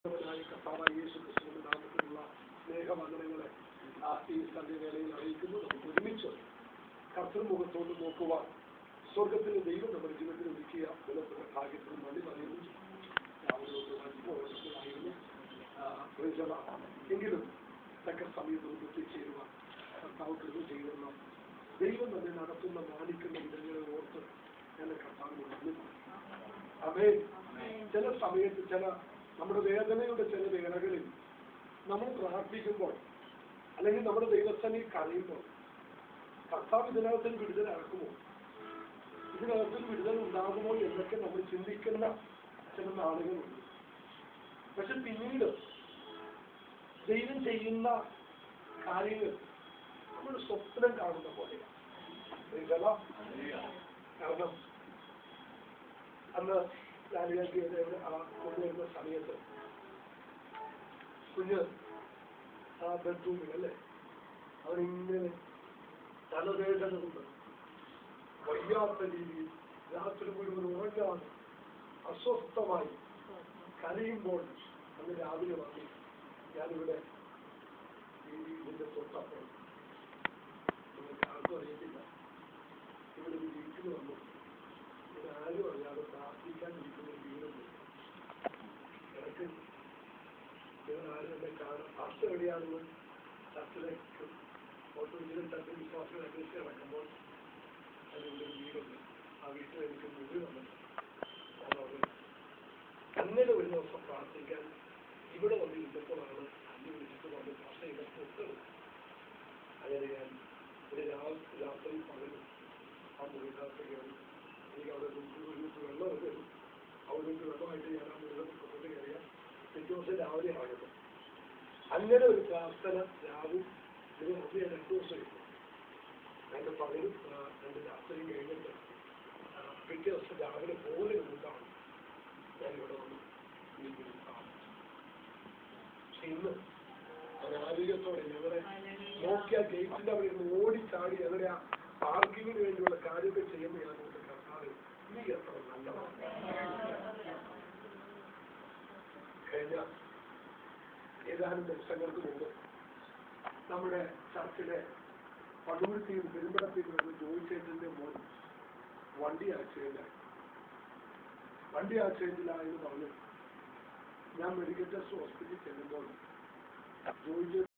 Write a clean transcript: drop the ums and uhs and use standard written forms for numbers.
കർത്താവായ യേശു ക്രിസ്തുവിന്റെ നാമത്തിലുള്ള സ്നേഹവന്ദനങ്ങളെ ഈ സന്ധ്യവേളയിൽ അറിയിക്കുന്നു. നമുക്ക് ഒരുമിച്ച് കർത്തൃമുഖത്തോട് നോക്കുവാൻ സ്വർഗത്തിലെ ദൈവം നമ്മുടെ ജീവിതത്തിൽ ഒരുക്കിയ ബലത്തിന്റെ ഭാഗ്യത്തിന് നന്ദി പറയുന്നു. എങ്കിലും തക്ക സമയത്ത് എത്തിച്ചേരുവാൻ കർത്താവ് കൃപ ചെയ്യുന്ന ദൈവം തന്നെ നടത്തുന്ന മാനിക്കുന്ന വിധങ്ങളെ ഓർത്ത് ഞാൻ കർത്താവിന് നന്ദി പറയും. അവേ ചില സമയത്ത് നമ്മുടെ വേദനയുടെ ചില വേളകളിൽ നമ്മൾ പ്രാർത്ഥിക്കുമ്പോൾ അല്ലെങ്കിൽ നമ്മുടെ ദൈവസ്ഥനിൽ കരയുമ്പോൾ കർത്താവ് ഇതിനകത്തിൽ വിടുതലാക്കുമോ, ഇതിനകത്തിൽ വിടുതൽ ഉണ്ടാകുമോ എന്നൊക്കെ നമ്മൾ ചിന്തിക്കുന്ന ചില നാളുകളുണ്ട്. പക്ഷെ പിന്നീട് ദൈവം ചെയ്യുന്ന കാര്യങ്ങൾ നമ്മൾ സ്വപ്നം കാണുന്ന പോലെയാണ്. കാരണം അന്ന് ലാലിയാക്കിയുടെ കൊണ്ടുവരുന്ന സമയത്ത് കുഞ്ഞ് ആ ബെഡ്റൂമിൽ അല്ലേ അവരിങ്ങനെ തലവേദനയുണ്ട്, വയ്യാത്ത രീതിയിൽ രാത്രി മുഴുവൻ ഉറങ്ങാതെ അസ്വസ്ഥമായി കരയുമ്പോൾ അന്ന് രാവിലെ വന്നു ഞാനിവിടെ ഇതിന്റെ തൊട്ടപ്പോൾ നിങ്ങൾക്ക് ആർക്കും അറിയത്തില്ല, ഇവിടെ ഒരു വീട്ടിൽ വന്നു ആരും അറിയാതെ പ്രാർത്ഥിക്കാൻ ഇരിക്കുന്ന വീടുണ്ട്. ഇടയ്ക്ക് ആരും എന്നെ കാണാൻ ഫസ്റ്റ് എവിടെയാണെന്ന് ചർച്ചിലേക്ക് ഓട്ടോയിലും ചർച്ച വിശ്വാസം അന്വേഷിച്ച് കിടക്കുമ്പോൾ അതിൻ്റെ ഒരു വീടുണ്ട്. ആ വീട്ടിൽ എനിക്ക് മുറി വന്നിട്ടുണ്ട്. അങ്ങനെ ഒരു ദിവസം പ്രാർത്ഥിക്കാൻ ഇവിടെ വന്നിരുന്നപ്പോഴാണ് അഞ്ച് വിളിച്ചിട്ട് വന്ന് ഭാഷ ഇടപ്പെട്ടത്. അങ്ങനെ ഞാൻ ഒരു രാത്രി പകലും ആ മുറിക്കകത്ത് കയറി. എനിക്ക് അവിടെ വെള്ളം വരും, അവിടെ വെള്ളമായിട്ട് ഞാൻ ആ മുഴുവൻ കൊണ്ടു കയറിയാൽ പിറ്റേ ദിവസം രാവിലെ ആകുന്നു. അങ്ങനെ ഒരു പ്രാർത്ഥന രാവും ഇതിന് മുമ്പ് ഞാൻ 2 ദിവസം ഇട്ടു. എൻ്റെ പകലും എൻ്റെ രാത്രിയും കഴിഞ്ഞിട്ട് പിറ്റേ ദിവസം രാവിലെ പോലെ ഒന്നിട്ടാണ് ഞാനിവിടെ വന്നു ഇന്ന് ആരോഗ്യത്തോടെ ഞങ്ങളെ നോക്കിയ ഗേറ്റിന്റെ അവിടെ നിന്ന് ഓടിച്ചാടി ഞങ്ങളുടെ ആ പാർക്കിങ്ങിന് വേണ്ടിയുള്ള കാര്യങ്ങൾ ചെയ്യുമ്പോൾ ഞാൻ നോക്കി കർത്താവ് നീ എത്ര നല്ലതാണ്. കഴിഞ്ഞ ഏതാനും ദിവസങ്ങൾക്ക് മുമ്പ് നമ്മുടെ ചർച്ചിലെ പടുകുത്തിയും പെരുമ്പടത്തിയും വരുന്ന ജോയിച്ചേട്ടന്റെ മോൻ വണ്ടി ആക്സിഡന്റിലായെന്ന് പറഞ്ഞു. ഞാൻ മെഡിക്കൽ ടെസ്റ്റ് ഹോസ്പിറ്റലിൽ ചെല്ലുമ്പോൾ ജോയിച്ചേട്ടൻ